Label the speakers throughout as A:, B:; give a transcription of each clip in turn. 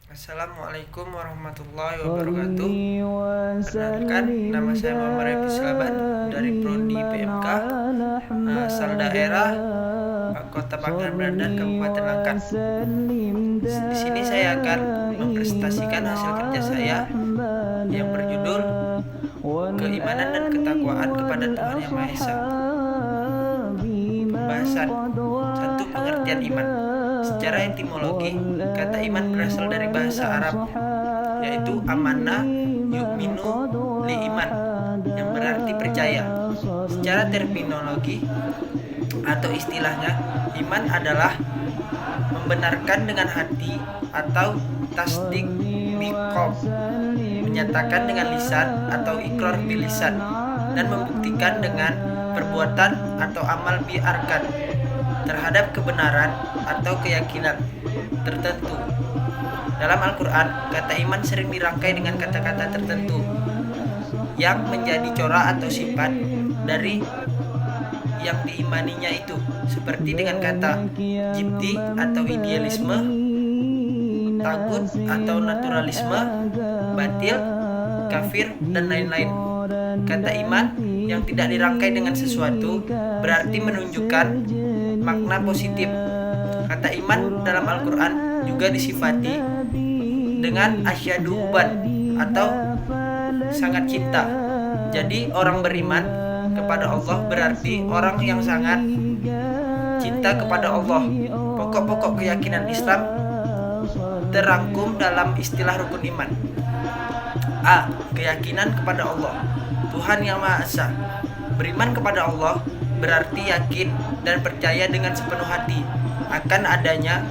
A: Assalamualaikum warahmatullahi wabarakatuh. Perkenalkan, nama saya Muhammad Refi Silaban dari Prodi PMK, asal daerah Kota Pangkal Bandan, Kabupaten Langkat. Di sini saya akan mempresentasikan hasil kerja saya yang berjudul Keimanan dan Ketakwaan kepada Tuhan Yang Maha Esa. Pembahasan 1. Pengertian iman. Secara etimologi, kata iman berasal dari bahasa Arab, yaitu amanah yu'minu li iman, yang berarti percaya. Secara terminologi atau istilahnya, iman adalah membenarkan dengan hati atau tasdik biqalb, menyatakan dengan lisan atau ikrar bilisan, dan membuktikan dengan perbuatan atau amal biarkan terhadap kebenaran atau keyakinan tertentu. Dalam Al-Quran, kata iman sering dirangkai dengan kata-kata tertentu yang menjadi corak atau sifat dari yang diimaninya itu, seperti dengan kata jibti atau idealisme, tagut atau naturalisme, batil, kafir, dan lain-lain. Kata iman yang tidak dirangkai dengan sesuatu berarti menunjukkan makna positif. Kata iman dalam Al-Quran juga disifati dengan asyadu ban atau sangat cinta. Jadi orang beriman kepada Allah berarti orang yang sangat cinta kepada Allah. Pokok-pokok keyakinan Islam terangkum dalam istilah rukun iman. A. Keyakinan kepada Allah, Tuhan Yang Maha Esa. Beriman kepada Allah berarti yakin dan percaya dengan sepenuh hati akan adanya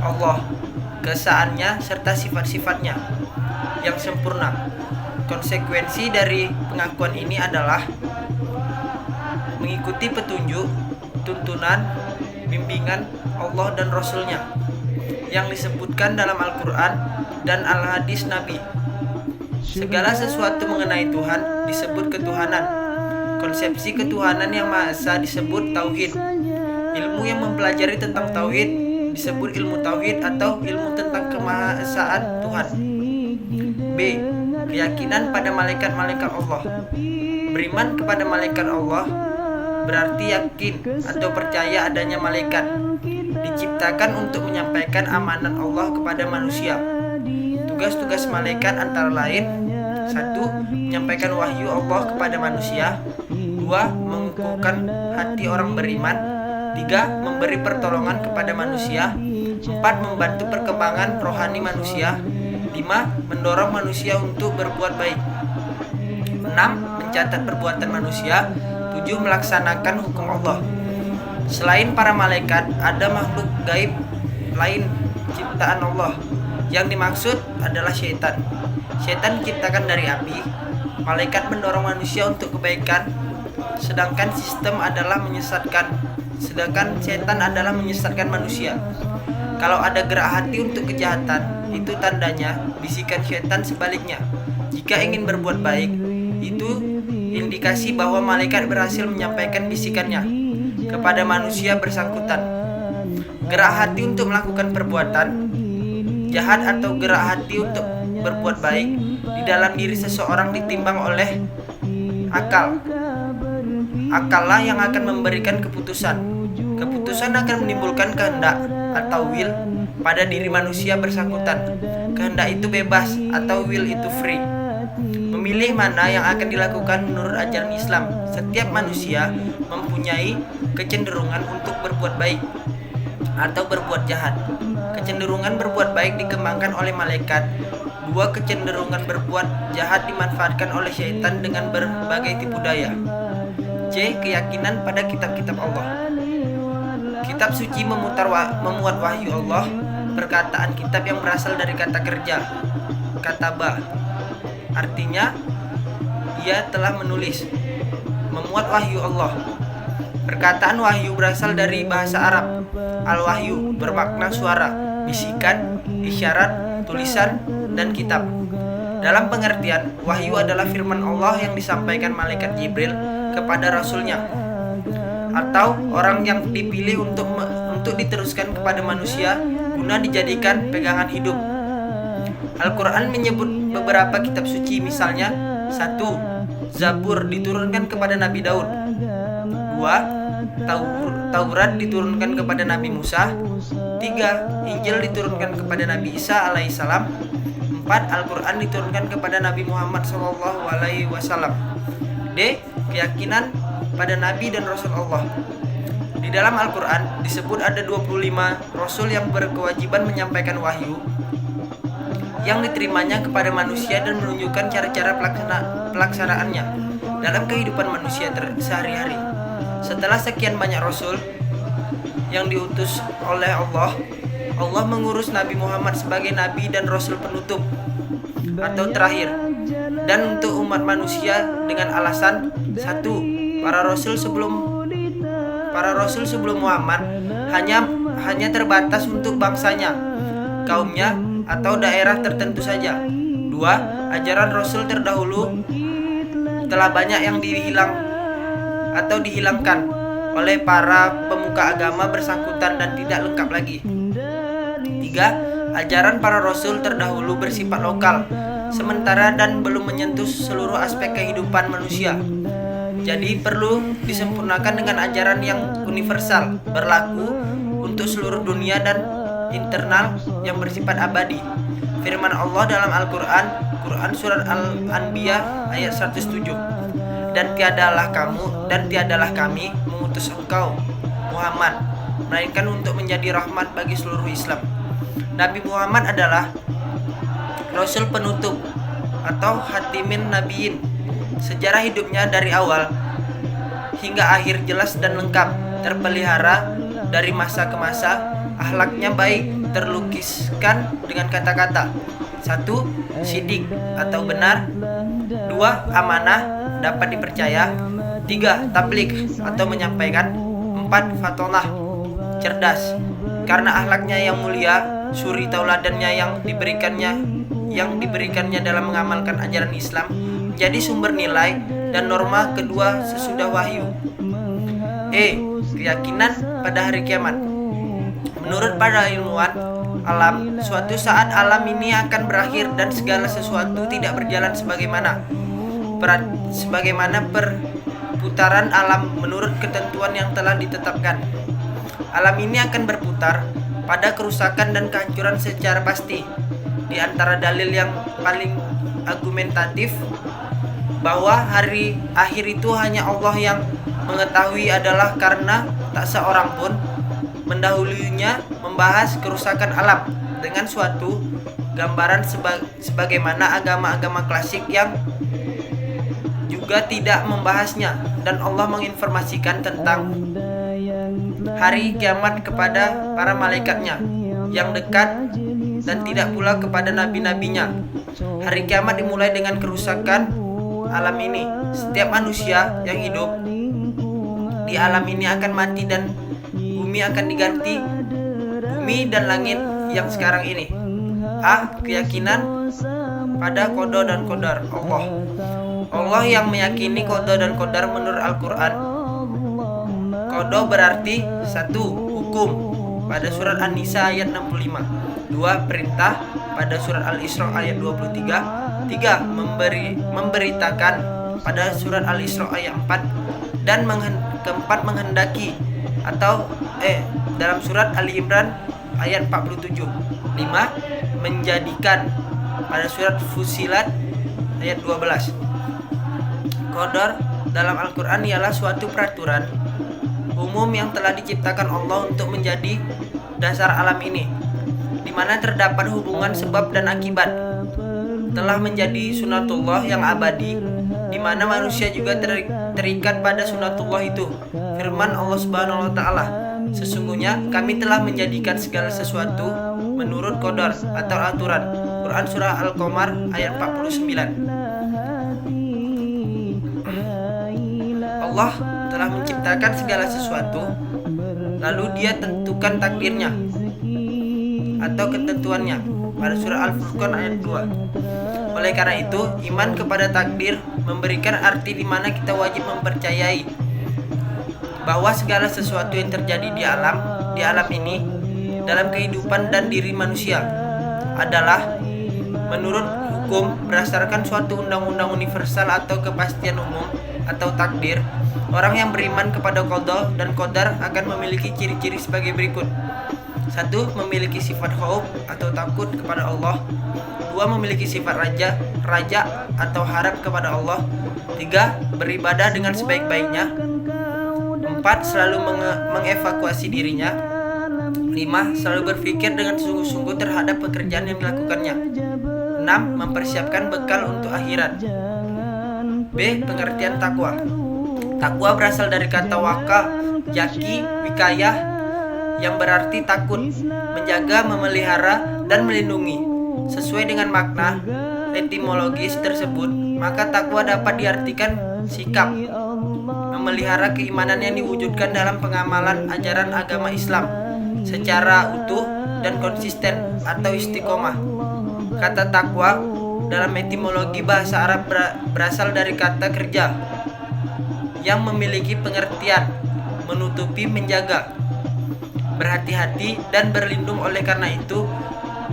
A: Allah, keesaannya, serta sifat-sifatnya yang sempurna. Konsekuensi dari pengakuan ini adalah mengikuti petunjuk, tuntunan, bimbingan Allah dan Rasul-Nya yang disebutkan dalam Al-Quran dan Al-Hadis Nabi. Segala sesuatu mengenai Tuhan disebut ketuhanan. Konsepsi ketuhanan yang Maha Esa disebut tauhid. Ilmu yang mempelajari tentang tauhid disebut ilmu tauhid atau ilmu tentang kemahasaan Tuhan. B. Keyakinan pada malaikat-malaikat Allah. Beriman kepada malaikat Allah berarti yakin atau percaya adanya malaikat diciptakan untuk menyampaikan amanat Allah kepada manusia. Tugas-tugas malaikat antara lain: 1. Menyampaikan wahyu Allah kepada manusia. 2. Mengukuhkan hati orang beriman. 3. Memberi pertolongan kepada manusia. 4. Membantu perkembangan rohani manusia. 5. Mendorong manusia untuk berbuat baik. 6. Mencatat perbuatan manusia. 7. Melaksanakan hukum Allah. Selain para malaikat, ada makhluk gaib lain ciptaan Allah. Yang dimaksud adalah syaitan. Syaitan diciptakan dari api. Malaikat mendorong manusia untuk kebaikan, sedangkan setan adalah menyesatkan manusia. Kalau ada gerak hati untuk kejahatan, itu tandanya bisikan syaitan sebaliknya. Jika ingin berbuat baik, itu indikasi bahwa malaikat berhasil menyampaikan bisikannya kepada manusia bersangkutan. Gerak hati untuk melakukan perbuatan jahat atau gerak hati untuk berbuat baik di dalam diri seseorang ditimbang oleh akal. Akallah yang akan memberikan keputusan. Keputusan akan menimbulkan kehendak atau will pada diri manusia bersangkutan. Kehendak itu bebas atau will itu free. Memilih mana yang akan dilakukan menurut ajaran Islam. Setiap manusia mempunyai kecenderungan untuk berbuat baik atau berbuat jahat. Kecenderungan berbuat baik dikembangkan oleh malaikat. 2. Kecenderungan berbuat jahat dimanfaatkan oleh syaitan dengan berbagai tipu daya. C. Keyakinan pada kitab-kitab Allah. Kitab suci memuat wahyu Allah. Perkataan kitab yang berasal dari kata kerja, kataba. Artinya, ia telah menulis, memuat wahyu Allah. Perkataan wahyu berasal dari bahasa Arab. Al-wahyu bermakna suara, bisikan, isyarat, tulisan, dan kitab. Dalam pengertian, wahyu adalah firman Allah yang disampaikan malaikat Jibril kepada Rasul-Nya, atau orang yang dipilih untuk diteruskan kepada manusia guna dijadikan pegangan hidup. Al-Quran menyebut beberapa kitab suci, misalnya 1. Zabur diturunkan kepada Nabi Daud. 2. Taurat diturunkan kepada Nabi Musa. 3. Injil diturunkan kepada Nabi Isa alaihissalam. 4. Al-Quran diturunkan kepada Nabi Muhammad SAW. D. Keyakinan pada Nabi dan Rasul Allah. Di dalam Al-Quran disebut ada 25 Rasul yang berkewajiban menyampaikan wahyu yang diterimanya kepada manusia dan menunjukkan cara-cara pelaksanaannya dalam kehidupan manusia sehari-hari. Setelah sekian banyak Rasul yang diutus oleh Allah, Allah mengurus Nabi Muhammad sebagai Nabi dan Rasul penutup atau terakhir, dan untuk umat manusia dengan alasan 1. Para rasul sebelum Muhammad hanya terbatas untuk bangsanya, kaumnya, atau daerah tertentu saja. 2. Ajaran rasul terdahulu telah banyak yang dihilangkan oleh para pemuka agama bersangkutan dan tidak lengkap lagi. 3. Ajaran para rasul terdahulu bersifat lokal, sementara dan belum menyentuh seluruh aspek kehidupan manusia. Jadi perlu disempurnakan dengan ajaran yang universal, berlaku untuk seluruh dunia dan internal yang bersifat abadi. Firman Allah dalam Al-Quran, surat Al-Anbiya ayat 107. Dan tiadalah kami mengutus engkau Muhammad, melainkan untuk menjadi rahmat bagi seluruh Islam. Nabi Muhammad adalah Rasul penutup atau Hatimin Nabiin. Sejarah hidupnya dari awal hingga akhir jelas dan lengkap, terpelihara dari masa ke masa. Akhlaknya baik, terlukiskan dengan kata-kata. 1. Sidik atau benar. 2. Amanah, dapat dipercaya. 3. Tabligh atau menyampaikan. 4. Fatonah, cerdas. Karena akhlaknya yang mulia, suri tauladannya yang diberikannya dalam mengamalkan ajaran Islam jadi sumber nilai dan norma kedua sesudah wahyu. Keyakinan pada hari kiamat. Menurut para ilmuwan alam, suatu saat alam ini akan berakhir dan segala sesuatu tidak berjalan sebagaimana perputaran alam menurut ketentuan yang telah ditetapkan. Alam ini akan berputar pada kerusakan dan kehancuran secara pasti. Di antara dalil yang paling argumentatif bahwa hari akhir itu hanya Allah yang mengetahui adalah karena tak seorang pun mendahulunya membahas kerusakan alam dengan suatu gambaran sebagaimana agama-agama klasik yang juga tidak membahasnya, dan Allah menginformasikan tentang hari kiamat kepada para malaikatnya yang dekat dan tidak pula kepada nabi-nabinya. Hari kiamat dimulai dengan kerusakan alam ini. Setiap manusia yang hidup di alam ini akan mati dan bumi akan diganti bumi dan langit yang sekarang ini. Keyakinan pada qada dan qadar Allah. Allah yang meyakini qada dan qadar menurut Al-Quran. Qada berarti 1. Hukum pada surat An-Nisa ayat 65. 2. Perintah pada surat Al-Isra ayat 23. 3. Memberitakan pada surat Al-Isra ayat 4. Dan keempat menghendaki atau dalam surat Ali Imran ayat 47. 5. Menjadikan pada surat Fusilat ayat 12. Qadar dalam Al-Quran ialah suatu peraturan umum yang telah diciptakan Allah untuk menjadi dasar alam ini, di mana terdapat hubungan sebab dan akibat. Telah menjadi sunatullah yang abadi, di mana manusia juga terikat pada sunatullah itu. Firman Allah Subhanahu wa taala, sesungguhnya kami telah menjadikan segala sesuatu menurut qadar atau aturan. Quran surah Al-Qamar ayat 49. Allah telah menciptakan segala sesuatu, lalu Dia tentukan takdirnya atau ketentuannya pada surah Al-Furqan ayat 2. Oleh karena itu, iman kepada takdir memberikan arti di mana kita wajib mempercayai bahwa segala sesuatu yang terjadi di alam ini dalam kehidupan dan diri manusia adalah Menurut hukum, berdasarkan suatu undang-undang universal atau kepastian umum atau takdir, orang yang beriman kepada qada dan qadar akan memiliki ciri-ciri sebagai berikut. 1. Memiliki sifat khauf atau takut kepada Allah. 2. Memiliki sifat raja atau harap kepada Allah. 3. Beribadah dengan sebaik-baiknya. 4. Selalu mengevakuasi dirinya. 5. Selalu berpikir dengan sungguh-sungguh terhadap pekerjaan yang dilakukannya. 6. Mempersiapkan bekal untuk akhirat. B. Pengertian takwa. Takwa berasal dari kata waka, yaki, wikayah, yang berarti takut, menjaga, memelihara, dan melindungi. Sesuai dengan makna etimologis tersebut, maka takwa dapat diartikan sikap memelihara keimanan yang diwujudkan dalam pengamalan ajaran agama Islam secara utuh dan konsisten atau istiqomah. Kata takwa dalam etimologi bahasa Arab berasal dari kata kerja yang memiliki pengertian menutupi, menjaga, berhati-hati, dan berlindung. Oleh karena itu,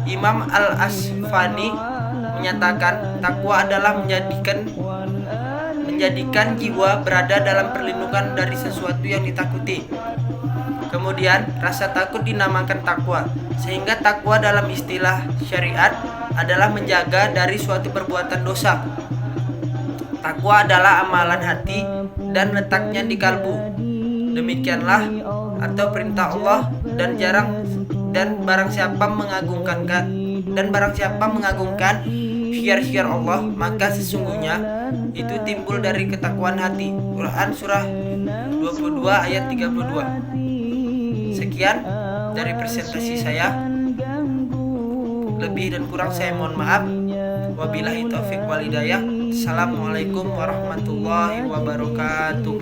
A: Imam Al-Asfani menyatakan takwa adalah menjadikan jiwa berada dalam perlindungan dari sesuatu yang ditakuti. Kemudian, rasa takut dinamakan takwa, sehingga takwa dalam istilah syariat adalah menjaga dari suatu perbuatan dosa. Takwa adalah amalan hati dan letaknya di kalbu. Demikianlah atau perintah Allah, dan barang siapa mengagungkan syiar-syiar Allah, maka sesungguhnya itu timbul dari ketakwaan hati. Quran surah 22 ayat 32. Sekian dari presentasi saya. Lebih dan kurang saya mohon maaf. Wabillahi taufik wal hidayah. Assalamualaikum warahmatullahi wabarakatuh.